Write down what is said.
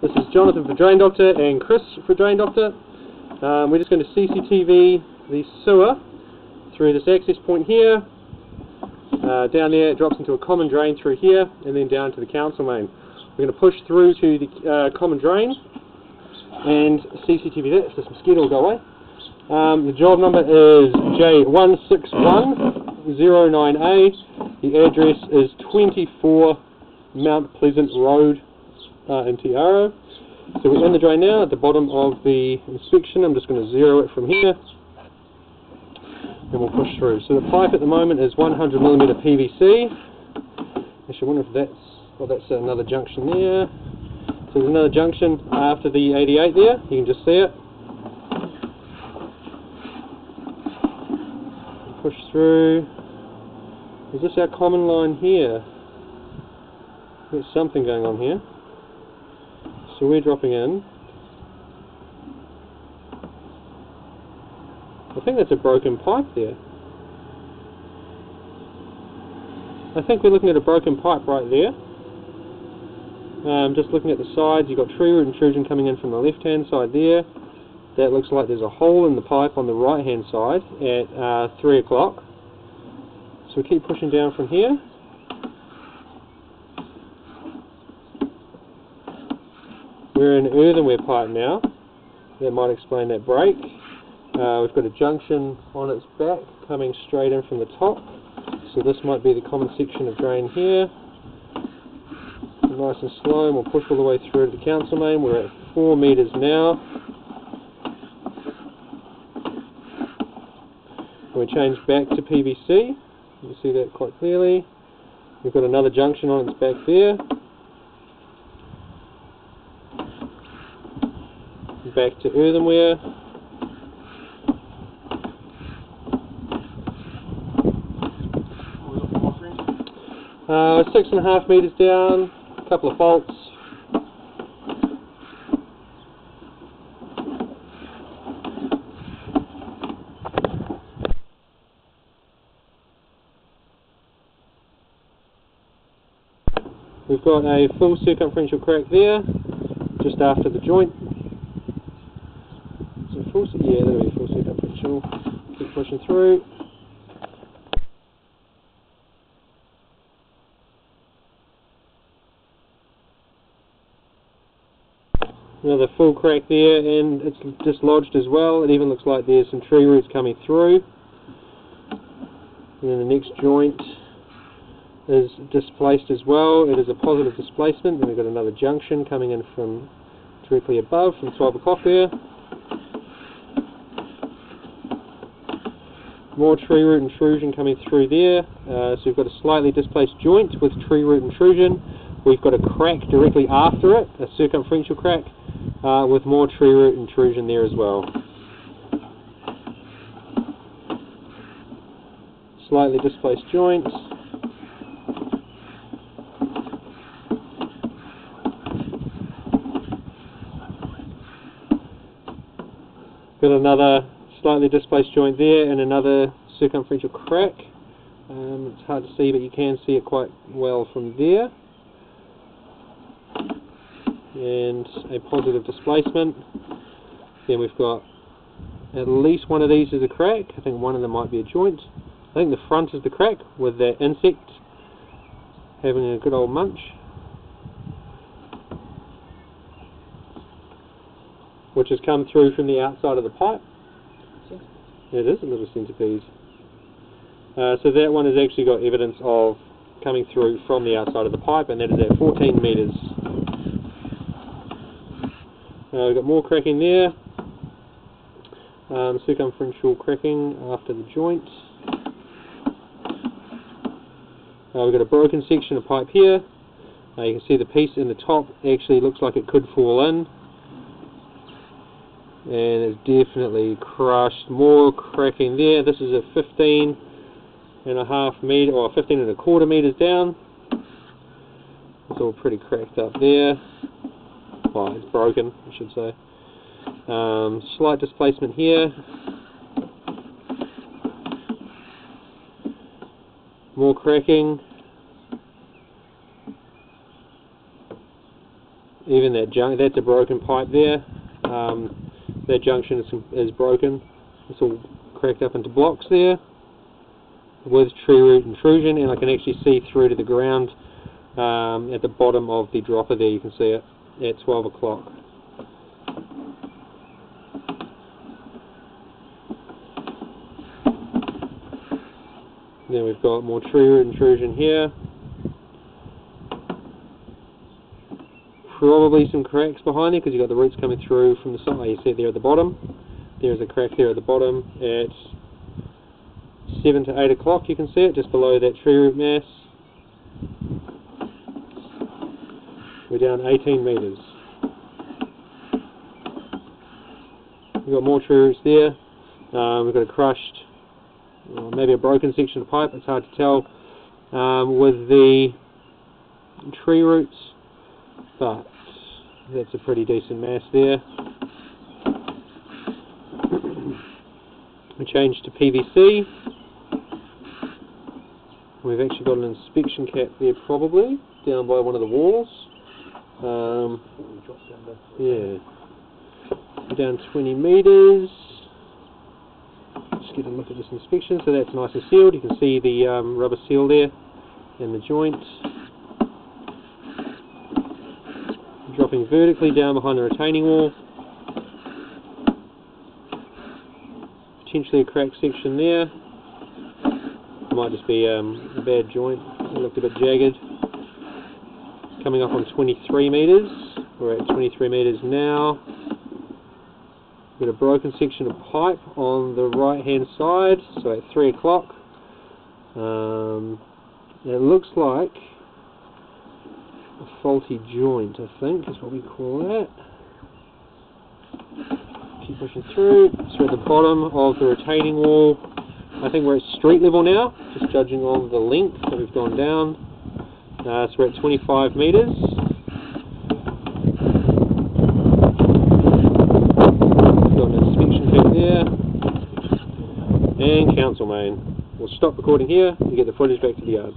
This is Jonathan for Drain Doctor and Chris for Drain Doctor. We're just going to CCTV the sewer through this access point here. Down there it drops into a common drain through here and then down to the council main. We're going to push through to the common drain and CCTV that, so this mosquito will go away. The job number is J161098. The address is 24 Mount Pleasant Road in Te Aro. So we're in the drain now at the bottom of the inspection. I'm just going to zero it from here and we'll push through. So the pipe at the moment is 100mm PVC. Actually, I wonder if that's, well, that's another junction there. So there's another junction after the 88 there, you can just see it. Push through. Is this our common line here? There's something going on here. So we're dropping in. I think that's a broken pipe there. I think we're looking at a broken pipe right there. Just looking at the sides, you've got tree root intrusion coming in from the left hand side there. That looks like there's a hole in the pipe on the right hand side at 3 o'clock. So we keep pushing down from here. We're in earthenware pipe now. That might explain that break. We've got a junction on its back coming straight in from the top. So this might be the common section of drain here. Nice and slow, and we'll push all the way through to the council main. We're at 4 metres now. We change back to PVC. You can see that quite clearly. We've got another junction on its back there. Back to earthenware. We're 6.5 metres down, a couple of faults. We've got a full circumferential crack there, just after the joint. So full, yeah, there we go, full circumferential. Keep pushing through. Another full crack there, and it's dislodged as well. It even looks like there's some tree roots coming through. And then the next joint is displaced as well. It is a positive displacement. Then we've got another junction coming in from directly above, from 12 o'clock there. More tree root intrusion coming through there. So we've got a slightly displaced joint with tree root intrusion. We've got a crack directly after it, a circumferential crack, with more tree root intrusion there as well. Slightly displaced joint. Got another slightly displaced joint there and another circumferential crack. It's hard to see, but you can see it quite well from there. And a positive displacement. Then we've got at least one of these is a crack. I think one of them might be a joint. I think the front is the crack with that insect having a good old munch. Which has come through from the outside of the pipe. It is a little centipede. So that one has actually got evidence of coming through from the outside of the pipe, and that is at 14 metres. We've got more cracking there. Circumferential cracking after the joint. We've got a broken section of pipe here. You can see the piece in the top actually looks like it could fall in. And it's definitely crushed. More cracking there. This is a 15.5 metre, or 15.25 metres down. It's all pretty cracked up there. Well, it's broken, I should say. Slight displacement here. More cracking. even that's a broken pipe there. That junction is broken. It's all cracked up into blocks there with tree root intrusion, and I can actually see through to the ground at the bottom of the dropper there. You can see it at 12 o'clock. Then we've got more tree root intrusion here. Probably some cracks behind there because you've got the roots coming through from the side. You see it there at the bottom. There's a crack there at the bottom at 7 to 8 o'clock. You can see it just below that tree root mass. We're down 18 metres. We've got more tree roots there. We've got a crushed, maybe a broken section of pipe, it's hard to tell, with the tree roots, but that's a pretty decent mass there. We changed to PVC. We've actually got an inspection cap there probably, down by one of the walls. Yeah. Down 20 metres. Just get a look at this inspection. So that's nice and sealed. You can see the rubber seal there and the joint. Dropping vertically down behind the retaining wall. Potentially a cracked section there. Might just be a bad joint. It looked a bit jagged. Coming up on 23 metres. We're at 23 metres now. We've got a broken section of pipe on the right hand side, so at 3 o'clock. It looks like a faulty joint, I think, is what we call that. Keep pushing through. So we're at the bottom of the retaining wall. I think we're at street level now, just judging on the length that we've gone down. So we're at 25 metres. Got an inspection cap there. And council main. We'll stop recording here and get the footage back to the yard.